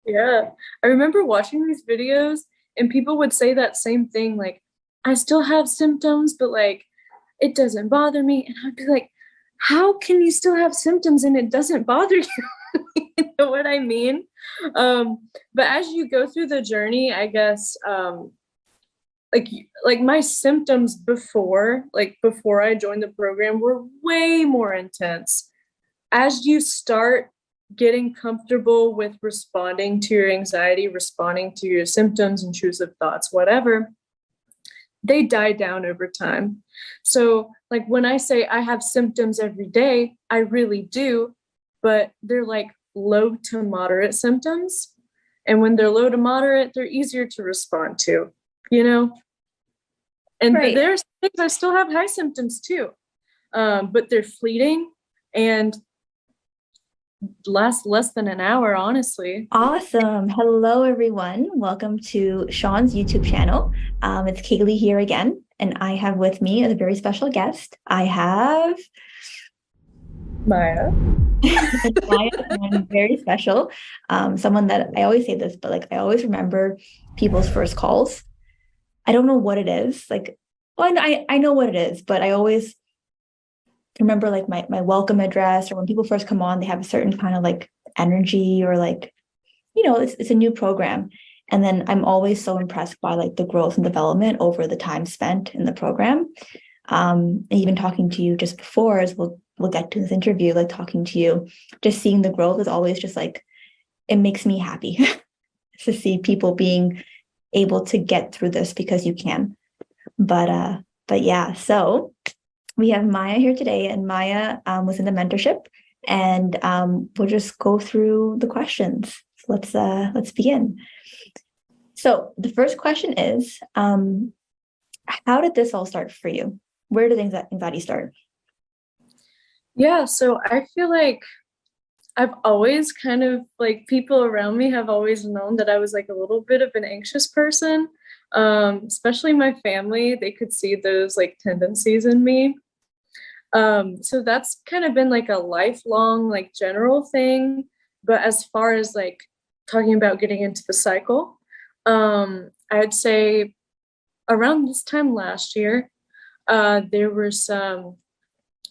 Yeah. I remember watching these videos and people would say that same thing, like, I still have symptoms, but like, it doesn't bother me. And I'd be like, how can you still have symptoms and it doesn't bother you? You know what I mean? But as you go through the journey, I guess, like my symptoms before I joined the program were way more intense. As you start getting comfortable with responding to your anxiety, responding to your symptoms, intrusive thoughts, whatever, they die down over time. So like when I say I have symptoms every day, I really do, but they're like low to moderate symptoms. And when they're low to moderate, they're easier to respond to, you know? And Right. there's things I still have high symptoms too, but they're fleeting and last less than an hour, honestly. Awesome. Hello, everyone. Welcome to Sean's YouTube channel. It's Kaylee here again, and I have with me as a very special guest, I have Maya. Maya, someone very special, someone that I always say this, but like I always remember people's first calls. I don't know what it is. Like, well, I know what it is, but I always remember like my welcome address, or when people first come on, they have a certain kind of like energy, or like, it's a new program. And then I'm always so impressed by like the growth and development over the time spent in the program. And even talking to you just before, as we'll get to this interview, like talking to you, just seeing the growth is always just like, it makes me happy to see people being able to get through this, because you can. But yeah, so we have Maya here today, and Maya was in the mentorship, and we'll just go through the questions. So let's begin. So the first question is, how did this all start for you? Where did anxiety start? Yeah, so I feel like I've always kind of like people around me have always known that I was like a little bit of an anxious person, especially my family. They could see those like tendencies in me. So that's kind of been like a lifelong, like general thing. But as far as like talking about getting into the cycle, I'd say around this time last year, there were some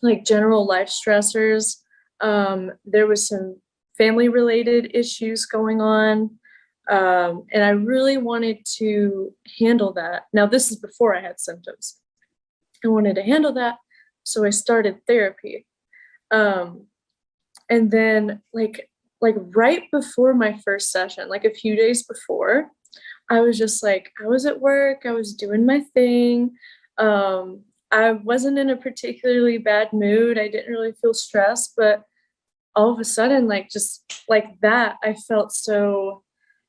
like general life stressors. There was some family related issues going on. And I really wanted to handle that. Now, this is before I had symptoms. I wanted to handle that. So I started therapy. And then like right before my first session, like a few days before, I was just like, I was at work, I was doing my thing. I wasn't in a particularly bad mood. I didn't really feel stressed, but all of a sudden, like just like that, I felt so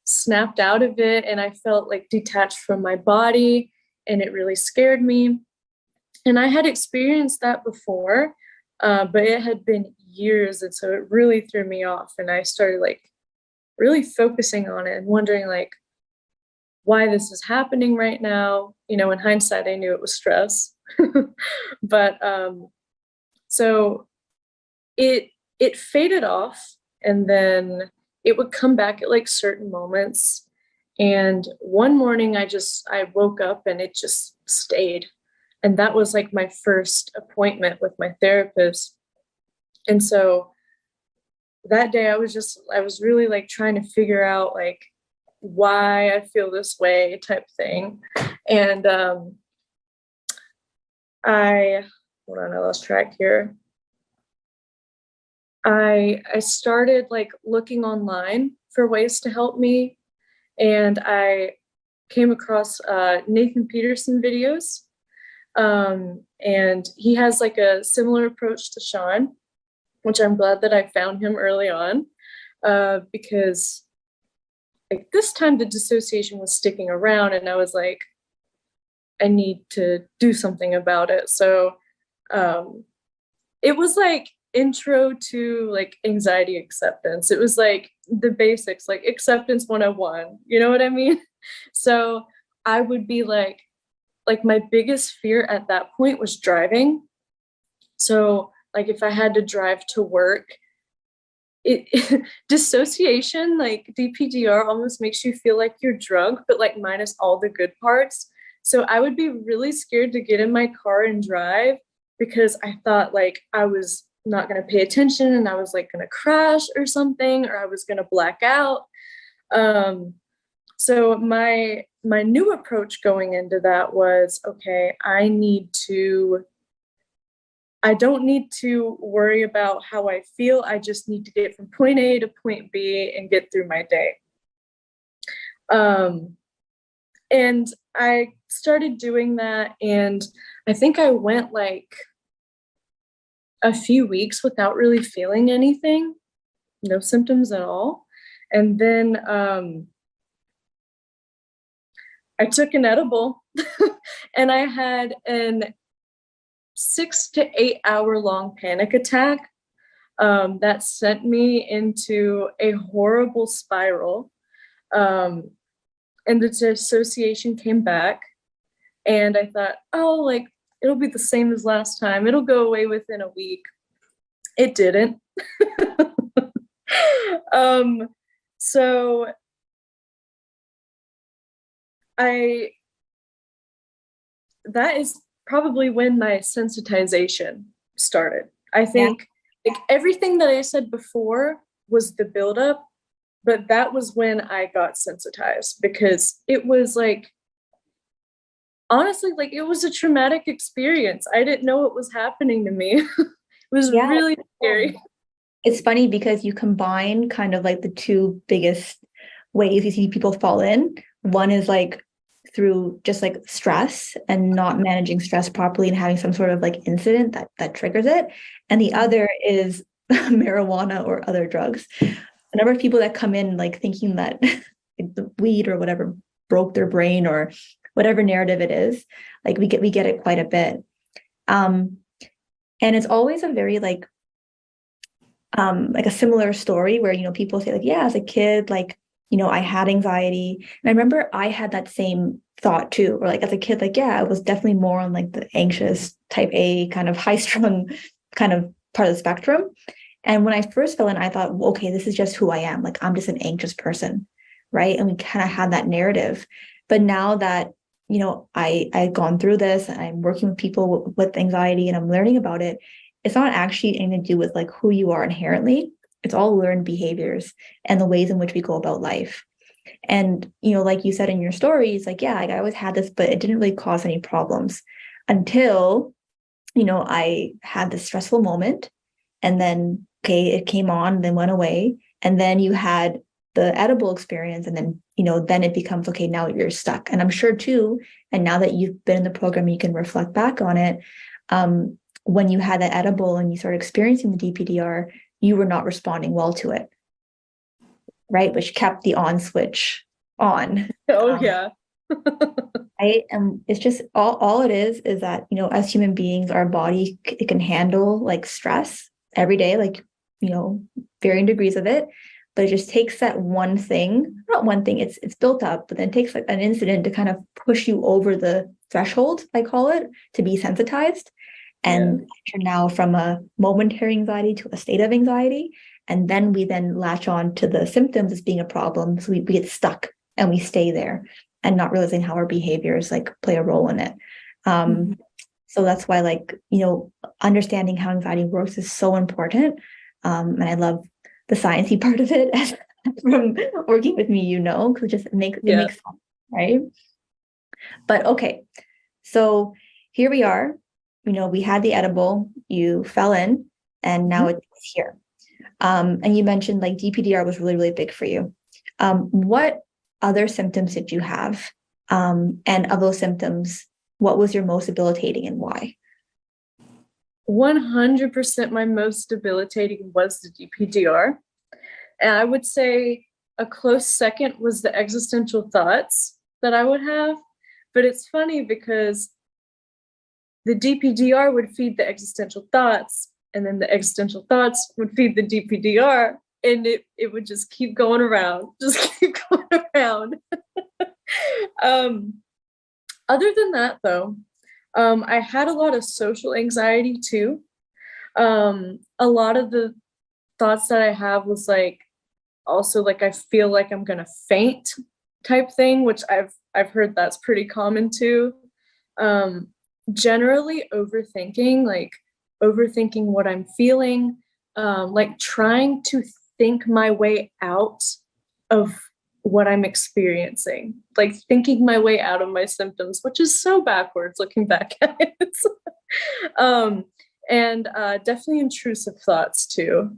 snapped out of it, and I felt like detached from my body, and it really scared me. And I had experienced that before, but it had been years, and so it really threw me off. And I started like really focusing on it and wondering like why this is happening right now. You know, in hindsight, I knew it was stress. But so it faded off, and then it would come back at like certain moments. And one morning I woke up and it just stayed. And that was like my first appointment with my therapist. And so that day I was really like trying to figure out like why I feel this way type thing. And I hold on, I lost track here. I started like looking online for ways to help me, and I came across Nathan Peterson videos, and he has like a similar approach to Sean, which I'm glad that I found him early on, because like this time the dissociation was sticking around, and I was like, I need to do something about it. So it was like intro to like anxiety acceptance. It was like the basics, like acceptance 101, you know what I mean? So I would be like my biggest fear at that point was driving. So like if I had to drive to work, dissociation, like DPDR, almost makes you feel like you're drunk, but like minus all the good parts. So I would be really scared to get in my car and drive because I thought like I was not going to pay attention and I was like going to crash or something, or I was going to black out. So my new approach going into that was, okay, I don't need to worry about how I feel. I just need to get from point A to point B and get through my day. And I started doing that, and I think I went like a few weeks without really feeling anything, no symptoms at all. And then I took an edible and I had an 6 to 8 hour long panic attack that sent me into a horrible spiral. And the dissociation came back, and I thought, oh, like it'll be the same as last time. It'll go away within a week. It didn't. So that is probably when my sensitization started. I think like everything that I said before was the buildup, but that was when I got sensitized, because it was like, honestly, like it was a traumatic experience. I didn't know what was happening to me. It was really scary. It's funny because you combine kind of like the two biggest ways you see people fall in. One is like through just like stress and not managing stress properly and having some sort of like incident that triggers it. And the other is marijuana or other drugs. A number of people that come in like thinking that the weed or whatever broke their brain or whatever narrative it is, like we get it quite a bit. And it's always a very like a similar story where, you know, people say like, yeah, as a kid, like, you know, I had anxiety. And I remember I had that same thought too, or like as a kid, like, yeah, I was definitely more on like the anxious type A kind of high strung kind of part of the spectrum. And when I first fell in, I thought, well, okay, this is just who I am. Like, I'm just an anxious person. Right. And we kind of had that narrative. But now that, you know, I've gone through this and I'm working with people with anxiety and I'm learning about it, it's not actually anything to do with like who you are inherently. It's all learned behaviors and the ways in which we go about life. And, you know, like you said in your story, it's like, yeah, like I always had this, but it didn't really cause any problems until, you know, I had this stressful moment and then, okay, it came on, then went away. And then you had the edible experience. And then, you know, then it becomes, okay, now you're stuck. And I'm sure too, and now that you've been in the program, you can reflect back on it. When you had that edible and you started experiencing the DPDR, you were not responding well to it, right? Which kept the on switch on. Oh, yeah. Right. And it's just all it is that, you know, as human beings, our body, it can handle like stress every day, like, you know, varying degrees of it. But it just takes that one thing, not one thing, it's built up, but then it takes like an incident to kind of push you over the threshold, I call it, to be sensitized. And you're now from a momentary anxiety to a state of anxiety. And then we then latch on to the symptoms as being a problem. So we get stuck and we stay there and not realizing how our behaviors like play a role in it. So that's why, like, you know, understanding how anxiety works is so important. And I love the sciencey part of it as from working with me, you know, because it makes sense, right? But okay, so here we are. You know, we had the edible, you fell in, and now it's here. And you mentioned like DPDR was really, really big for you. What other symptoms did you have? And of those symptoms, what was your most debilitating and why? 100% my most debilitating was the DPDR. And I would say a close second was the existential thoughts that I would have. But it's funny because the DPDR would feed the existential thoughts, and then the existential thoughts would feed the DPDR, and it would just keep going around, Other than that, though, I had a lot of social anxiety too. A lot of the thoughts that I have was like, also like I feel like I'm gonna faint type thing, which I've heard that's pretty common too. Um, Generally overthinking, like overthinking what I'm feeling, like trying to think my way out of what I'm experiencing, like thinking my way out of my symptoms, which is so backwards looking back at it. um, and definitely intrusive thoughts too.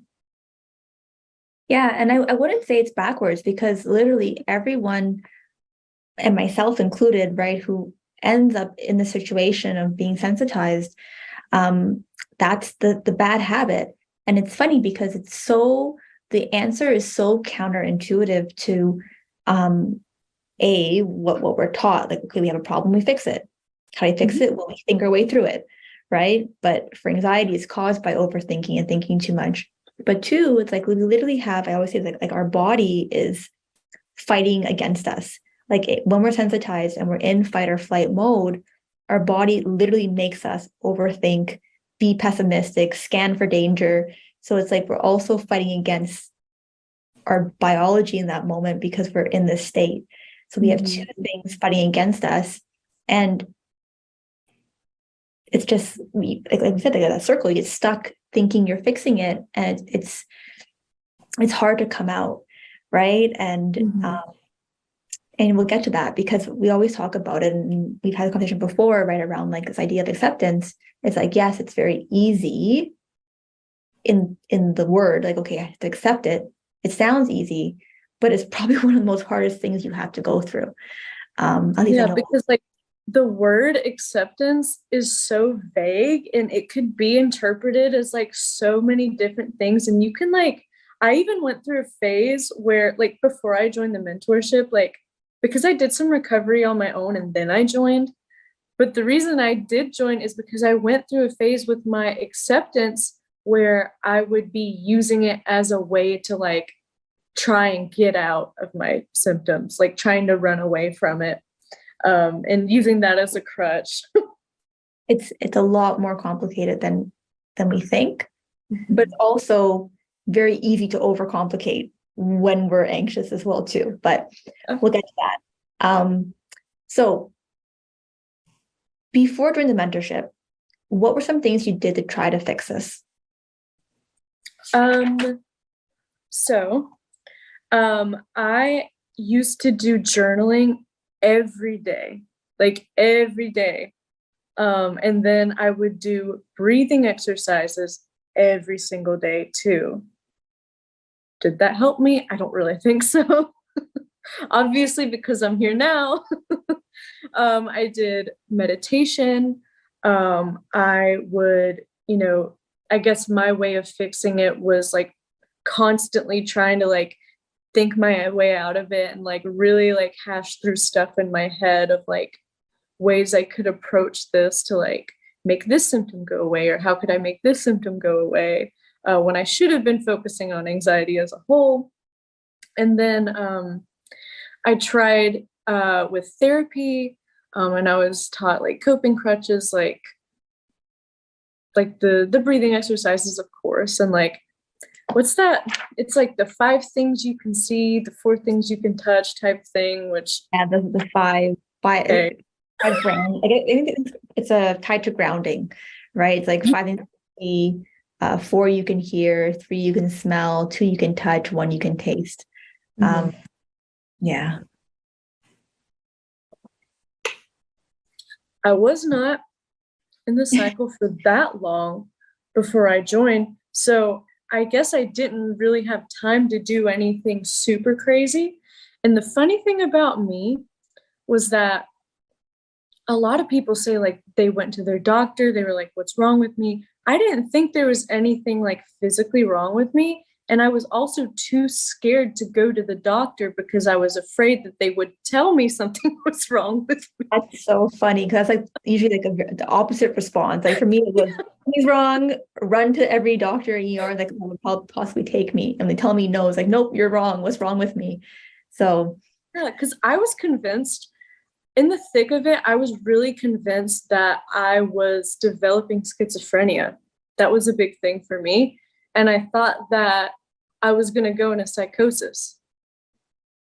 Yeah. And I wouldn't say it's backwards because literally everyone, and myself included, right, who ends up in the situation of being sensitized, that's the bad habit. And it's funny because the answer is so counterintuitive to what we're taught. Like, okay, we have a problem, we fix it. How do you fix it? Well, we think our way through it, right? But for anxiety, it's caused by overthinking and thinking too much. But two, it's like we literally have, I always say, like our body is fighting against us. Like when we're sensitized and we're in fight or flight mode, our body literally makes us overthink, be pessimistic, scan for danger. So it's like we're also fighting against our biology in that moment because we're in this state. So we have two things fighting against us. And it's just, like we said, like that circle, you get stuck thinking you're fixing it. And it's hard to come out, right? And we'll get to that because we always talk about it, and we've had a conversation before, right, around like this idea of acceptance. It's like, yes, it's very easy in the word, like, okay, I have to accept it. It sounds easy, but it's probably one of the most hardest things you have to go through. At least I Yeah, know. because like the word acceptance is so vague and it could be interpreted as like so many different things. And you can like, I even went through a phase where like before I joined the mentorship, like because I did some recovery on my own and then I joined. But the reason I did join is because I went through a phase with my acceptance where I would be using it as a way to like try and get out of my symptoms, like trying to run away from it, and using that as a crutch. It's a lot more complicated than we think, but it's also very easy to overcomplicate when we're anxious as well too. But we'll get to that. So before doing the mentorship, what were some things you did to try to fix this? So I used to do journaling every day, like every day. And then I would do breathing exercises every single day too. Did that help me? I don't really think so. Obviously, because I'm here now. I did meditation. I would, I guess my way of fixing it was like constantly trying to like think my way out of it and like really like hash through stuff in my head of like ways I could approach this to like make this symptom go away, or how could I make this symptom go away, when I should have been focusing on anxiety as a whole. And then I tried with therapy, and I was taught like coping crutches, like the breathing exercises, of course, and like what's that? It's like the 5 things you can see, the 4 things you can touch type thing, which Yeah, the five okay. ground. Like, I think it's a tied to grounding, right? It's like 5 things you see, 4 you can hear, 3 you can smell, 2 you can touch, 1 you can taste. Yeah. I was not in the cycle for that long before I joined. So I guess I didn't really have time to do anything super crazy. And the funny thing about me was that a lot of people say like they went to their doctor, they were like, what's wrong with me? I didn't think there was anything like physically wrong with me. And I was also too scared to go to the doctor because I was afraid that they would tell me something was wrong with me. That's so funny because that's like usually like the opposite response. Like for me, it was something's wrong, run to every doctor in ER that could possibly take me. And they tell me no, it's like, nope, you're wrong. What's wrong with me? So Yeah, because I was convinced in the thick of it, I was really convinced that I was developing schizophrenia. That was a big thing for me. And I thought that I was going to go into psychosis.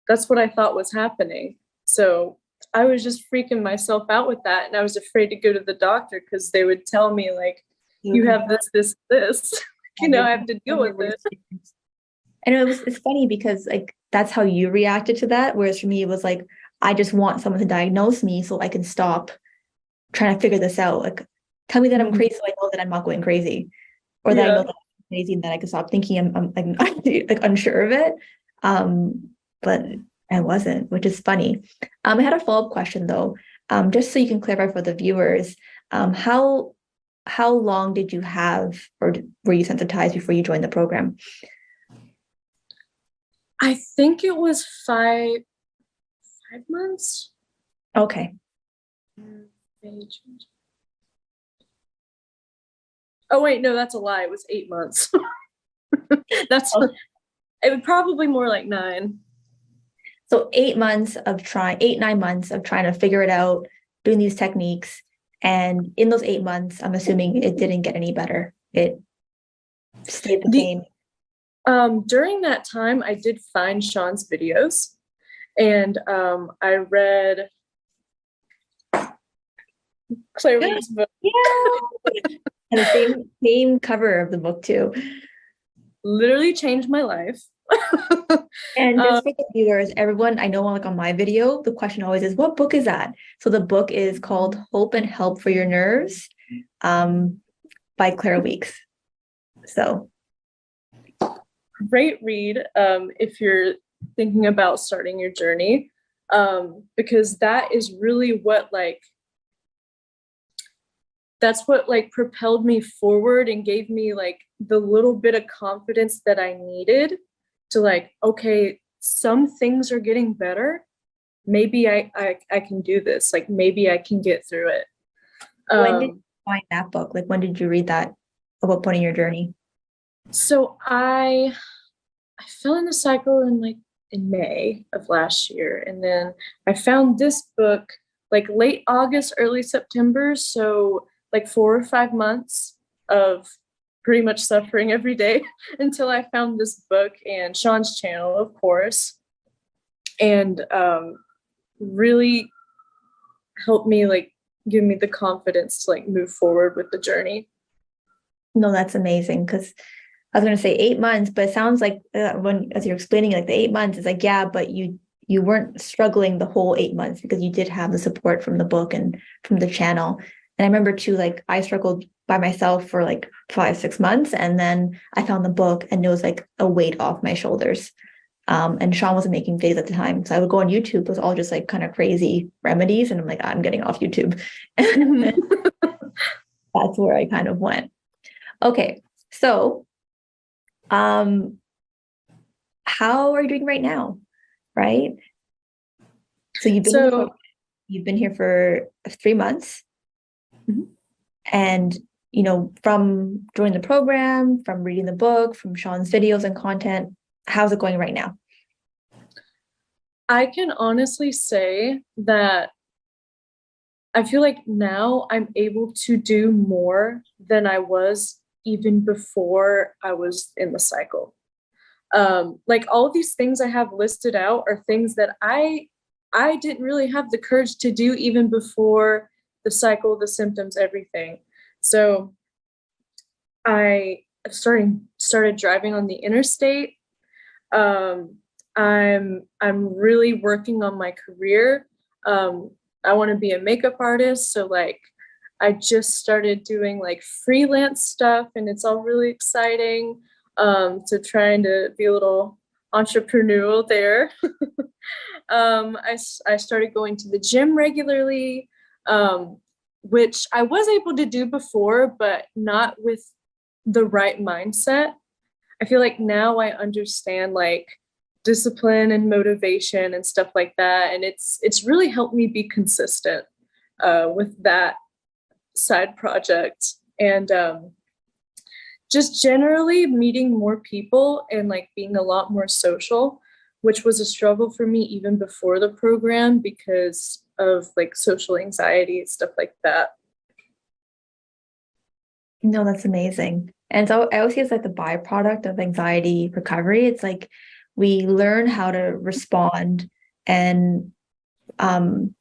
That's what I thought was happening. So I was just freaking myself out with that. And I was afraid to go to the doctor because they would tell me, like, you have this, you know, I have to deal with it. And it's funny because like that's how you reacted to that. Whereas for me, it was like, I just want someone to diagnose me so I can stop trying to figure this out. Like, tell me that I'm crazy so I know that I'm not going crazy. Or that I know that I'm crazy and that I can stop thinking I'm like unsure of it. But I wasn't, which is funny. I had a follow-up question though, just so you can clarify for the viewers. How long did you have, or were you sensitized before you joined the program? I think it was 5 months. Okay. Oh wait, no, that's a lie. It was 8 months. It would probably more like 9. So 8, 9 months of trying to figure it out, doing these techniques. And in those 8 months, I'm assuming it didn't get any better. It stayed the same. During that time, I did find Sean's videos, and I read Claire Weed's book. Yeah. And the same cover of the book too. Literally changed my life. And just for the viewers, everyone, I know like on my video, the question always is, what book is that? So the book is called Hope and Help for Your Nerves, by Claire Weeks. So great read if you're thinking about starting your journey, because that is really what that's what like propelled me forward and gave me like the little bit of confidence that I needed to like, okay, some things are getting better. Maybe I can do this. Like maybe I can get through it. When did you find that book? Like when did you read that? At what point in your journey? So I fell in the cycle in May of last year. And then I found this book like late August, early September. So like 4 or 5 months of pretty much suffering every day until I found this book and Sean's channel, of course, and really helped me like give me the confidence to like move forward with the journey. No, that's amazing. Because I was going to say 8 months, but it sounds like when as you're explaining like the 8 months, it's like, yeah, but you weren't struggling the whole 8 months because you did have the support from the book and from the channel. And I remember too, like I struggled by myself for like 5-6 months, and then I found the book, and it was like a weight off my shoulders. And Sean wasn't making videos at the time, so I would go on YouTube. It was all just like kind of crazy remedies, and I'm like, I'm getting off YouTube. And that's where I kind of went. Okay, so how are you doing right now? Right? So you've been here for 3 months. Mm-hmm. And, from joining the program, from reading the book, from Sean's videos and content, how's it going right now? I can honestly say that I feel like now I'm able to do more than I was even before I was in the cycle. Like all of these things I have listed out are things that I didn't really have the courage to do even before the cycle, the symptoms, everything. So I started driving on the interstate. I'm really working on my career. I want to be a makeup artist, so like I just started doing like freelance stuff, and it's all really exciting. To trying to be a little entrepreneurial there. I started going to the gym regularly, which I was able to do before, but not with the right mindset. I feel like now I understand like discipline and motivation and stuff like that, and it's really helped me be consistent with that side project, and just generally meeting more people and like being a lot more social, which was a struggle for me even before the program because of like social anxiety and stuff like that. No, that's amazing. And so I always see it's like the byproduct of anxiety recovery. It's like we learn how to and um,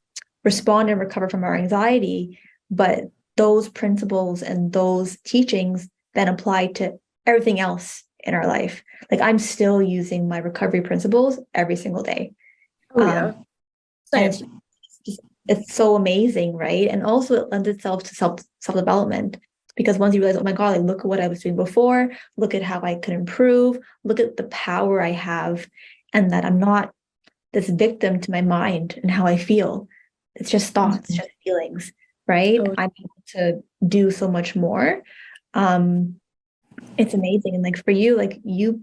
respond and recover from our anxiety, but those principles and those teachings then apply to everything else in our life. Like I'm still using my recovery principles every single day. Oh yeah. And Same. it's so amazing, right? And also it lends itself to self-development because once you realize, oh my God, like look at what I was doing before, look at how I could improve, look at the power I have, and that I'm not this victim to my mind and how I feel. It's just thoughts, just feelings, right? Oh, I'm able to do so much more. Um, it's amazing. And like for you, like you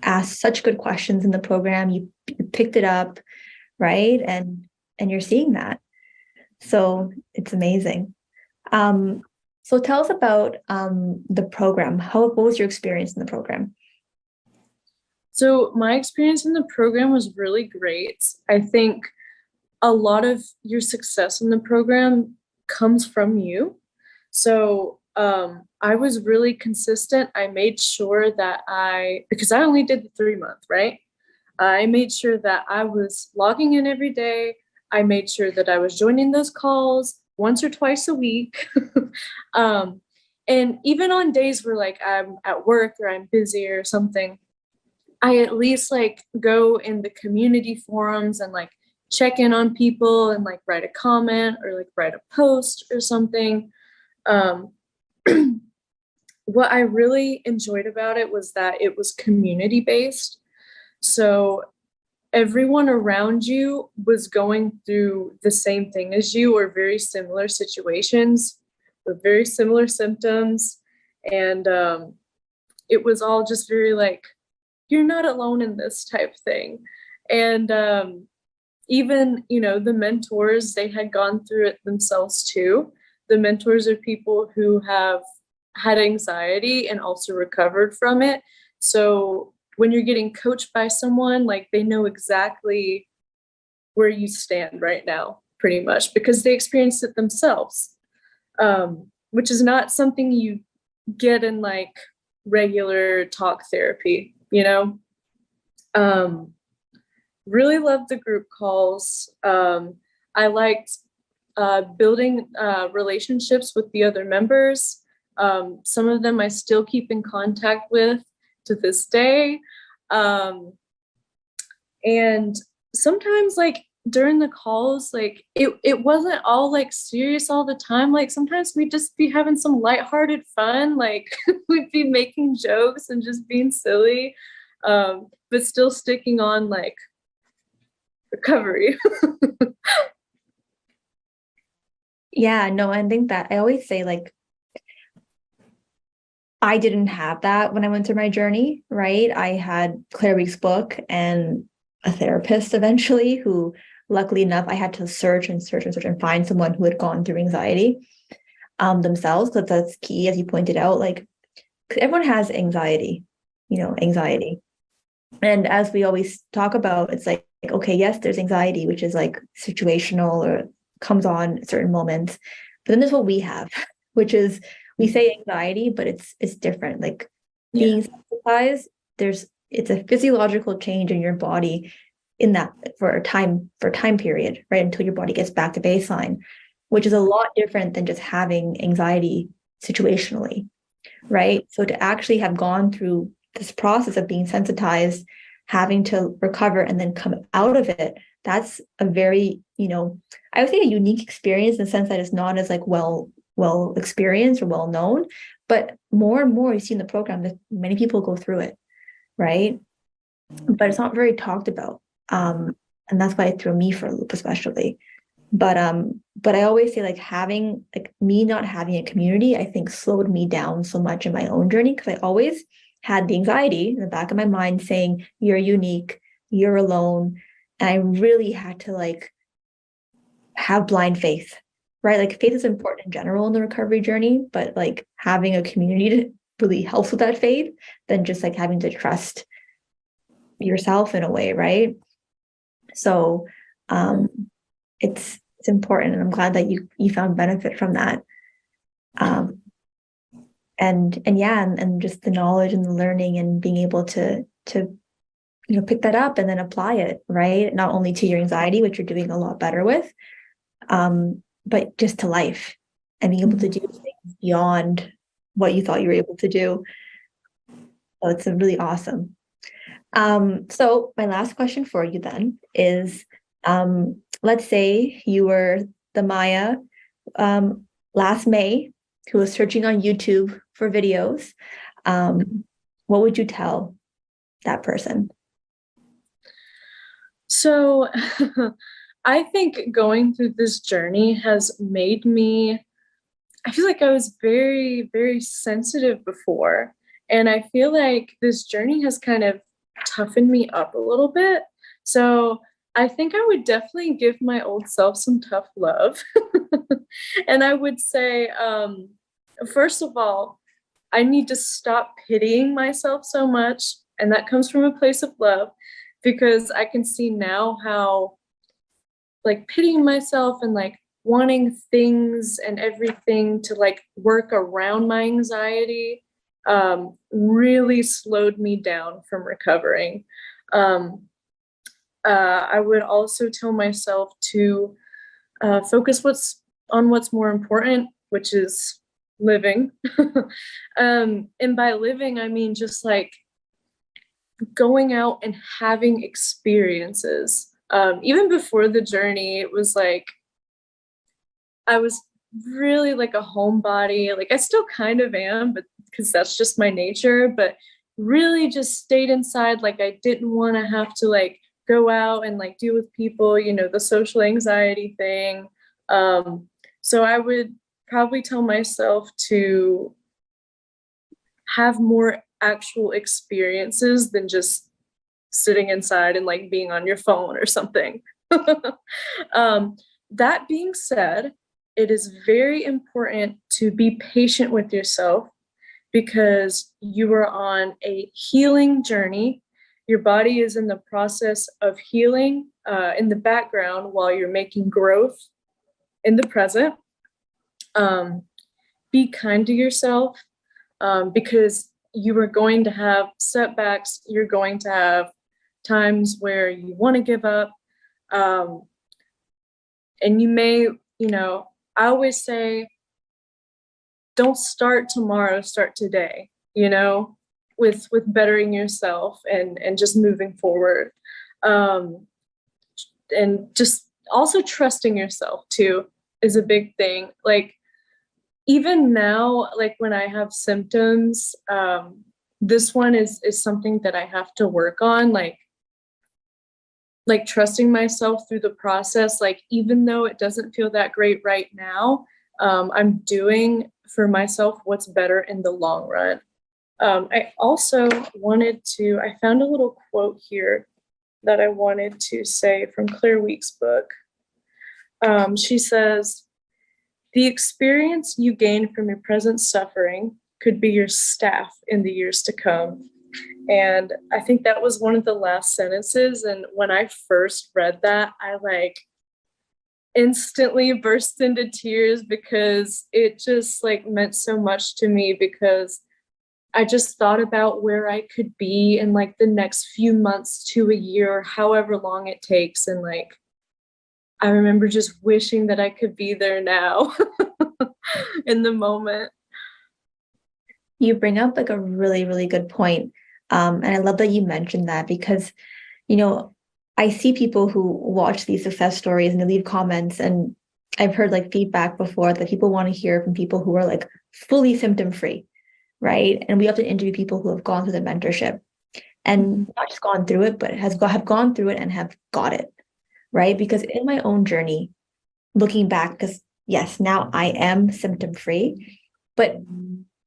asked such good questions in the program, you picked it up, right? And you're seeing that. So it's amazing. Um, so tell us about the program. What was your experience in the program? so my experience in the program was really great. I think a lot of your success in the program comes from you. So I was really consistent. I made sure that because I only did the 3 month, right? I made sure that I was logging in every day. I made sure that I was joining those calls once or twice a week. um, and even on days where like I'm at work or I'm busy or something, I at least like go in the community forums and like check in on people and like write a comment or like write a post or something. Um, what I really enjoyed about it was that it was community based. So everyone around you was going through the same thing as you or very similar situations with very similar symptoms. And it was all just very like, you're not alone in this type thing. And even, the mentors, they had gone through it themselves too. The mentors are people who have had anxiety and also recovered from it. So when you're getting coached by someone, like they know exactly where you stand right now, pretty much, because they experienced it themselves, which is not something you get in like regular talk therapy, Um, really loved the group calls. I liked building relationships with the other members. Some of them I still keep in contact with to this day. And sometimes like during the calls, like it wasn't all like serious all the time. Like sometimes we'd just be having some lighthearted fun, like we'd be making jokes and just being silly, but still sticking on like recovery. Yeah, no, I think that I always say like I didn't have that when I went through my journey, right? I had Claire Week's book and a therapist eventually who, luckily enough, I had to search and search and search and find someone who had gone through anxiety themselves, because that's key, as you pointed out. Like, 'cause everyone has anxiety, anxiety. And as we always talk about, it's like, okay, yes, there's anxiety, which is like situational or comes on at certain moments. But then there's what we have, which is we say anxiety, but it's different. Like Yeah. being sensitized, it's a physiological change in your body in that for a time period, right? Until your body gets back to baseline, which is a lot different than just having anxiety situationally, right? So to actually have gone through this process of being sensitized, having to recover and then come out of it, that's a very, I would say a unique experience in the sense that it's not as like well experienced or well known, but more and more you see in the program that many people go through it, right? But it's not very talked about. And that's why it threw me for a loop, especially. But I always say like having like me not having a community, I think slowed me down so much in my own journey because I always had the anxiety in the back of my mind saying, you're unique, you're alone. And I really had to like have blind faith, right? Like faith is important in general in the recovery journey, but like having a community to really helps with that faith than just like having to trust yourself in a way, right? So it's important, and I'm glad that you found benefit from that. Um, And just the knowledge and the learning and being able to pick that up and then apply it, right? Not only to your anxiety, which you're doing a lot better with, but just to life and being able to do things beyond what you thought you were able to do. So it's really awesome. So my last question for you then is, let's say you were the Maya last May who was searching on YouTube for videos. What would you tell that person? So I think going through this journey has made me, I feel like I was very, very sensitive before. And I feel like this journey has kind of toughened me up a little bit. So I think I would definitely give my old self some tough love. And I would say, first of all, I need to stop pitying myself so much. And that comes from a place of love, because I can see now how like pitying myself and like wanting things and everything to like work around my anxiety really slowed me down from recovering. Um, I would also tell myself to focus on what's more important, which is living. And by living, I mean just like going out and having experiences. Even before the journey, it was like I was really like a homebody. Like I still kind of am, but because that's just my nature, but really just stayed inside. Like I didn't want to have to like go out and like deal with people, the social anxiety thing. So I would probably tell myself to have more actual experiences than just sitting inside and like being on your phone or something. um, that being said, it is very important to be patient with yourself because you are on a healing journey. Your body is in the process of healing in the background while you're making growth in the present. Be kind to yourself because you are going to have setbacks. You're going to have times where you want to give up. And you may, I always say, don't start tomorrow, start today, with bettering yourself and just moving forward. And just also trusting yourself too is a big thing. Like even now, like when I have symptoms, this one is something that I have to work on, like trusting myself through the process. Like even though it doesn't feel that great right now, I'm doing for myself what's better in the long run. I also I found a little quote here that I wanted to say from Claire Week's book. She says, "The experience you gain from your present suffering could be your staff in the years to come." And I think that was one of the last sentences. And when I first read that, I like instantly burst into tears because it just like meant so much to me, because I just thought about where I could be in like the next few months to a year, however long it takes. And like, I remember just wishing that I could be there now in the moment. You bring up like a really, really good point. And I love that you mentioned that because, I see people who watch these success stories and they leave comments, and I've heard like feedback before that people want to hear from people who are like fully symptom free, right? And we often interview people who have gone through the mentorship and not just gone through it, but have gone through it and have got it, right? Because in my own journey, looking back, because yes, now I am symptom free, but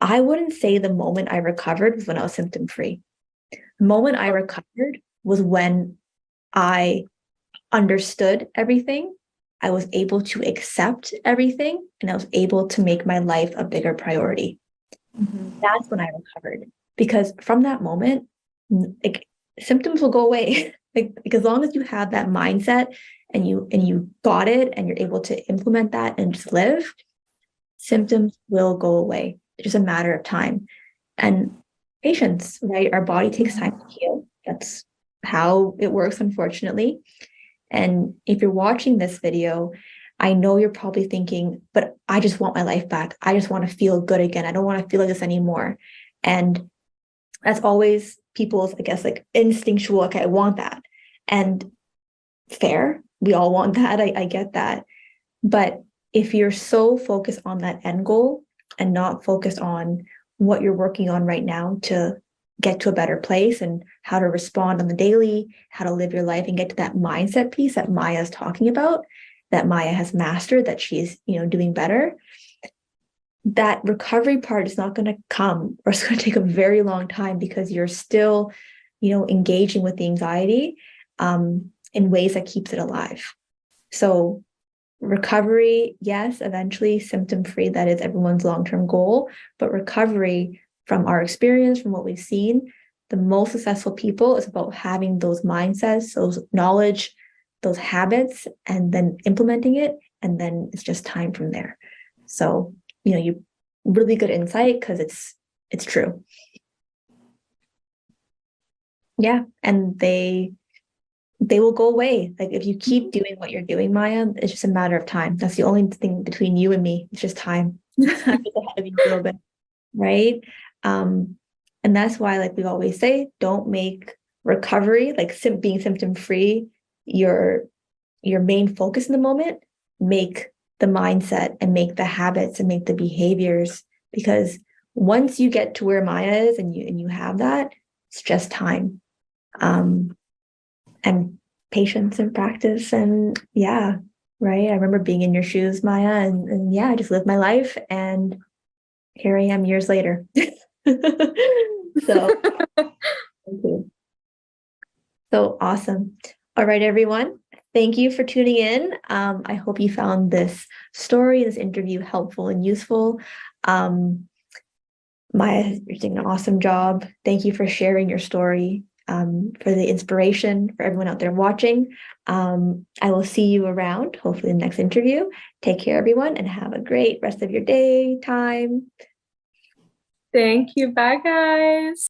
I wouldn't say the moment I recovered was when I was symptom free. The moment I recovered was when I understood everything. I was able to accept everything, and I was able to make my life a bigger priority. That's when I recovered. Because from that moment, like symptoms will go away. like as long as you have that mindset and you got it and you're able to implement that and just live, symptoms will go away. just a matter of time and patience, right? Our body takes time to heal. That's how it works, unfortunately. And if you're watching this video, I know you're probably thinking, but I just want my life back. I just want to feel good again. I don't want to feel like this anymore. And that's always people's, I guess, like instinctual, okay, I want that. And fair, we all want that. I get that. But if you're so focused on that end goal and not focused on what you're working on right now to get to a better place and how to respond on the daily, how to live your life and get to that mindset piece that Maya is talking about, that Maya has mastered, that she's, doing better, that recovery part is not going to come, or it's going to take a very long time because you're still, engaging with the anxiety in ways that keeps it alive. So recovery, yes, eventually symptom-free, that is everyone's long-term goal, but recovery, from our experience, from what we've seen, the most successful people is about having those mindsets, those knowledge, those habits, and then implementing it, and then it's just time from there. So, you really good insight because it's true. Yeah, and they will go away. Like if you keep doing what you're doing, Maya, it's just a matter of time. That's the only thing between you and me. It's just time. I'm just ahead of you a little bit, right? And that's why, like we always say, don't make recovery, like being symptom free, your main focus in the moment. Make the mindset and make the habits and make the behaviors, because once you get to where Maya is and you have that, it's just time. And patience and practice, and yeah, right. I remember being in your shoes, Maya, and yeah, I just lived my life, and here I am years later. So thank you. So awesome. All right, everyone. Thank you for tuning in. I hope you found this story, this interview helpful and useful. Maya, you're doing an awesome job. Thank you for sharing your story, for the inspiration for everyone out there watching. I will see you around, hopefully in the next interview. Take care, everyone, and have a great rest of your day, time. Thank you. Bye, guys.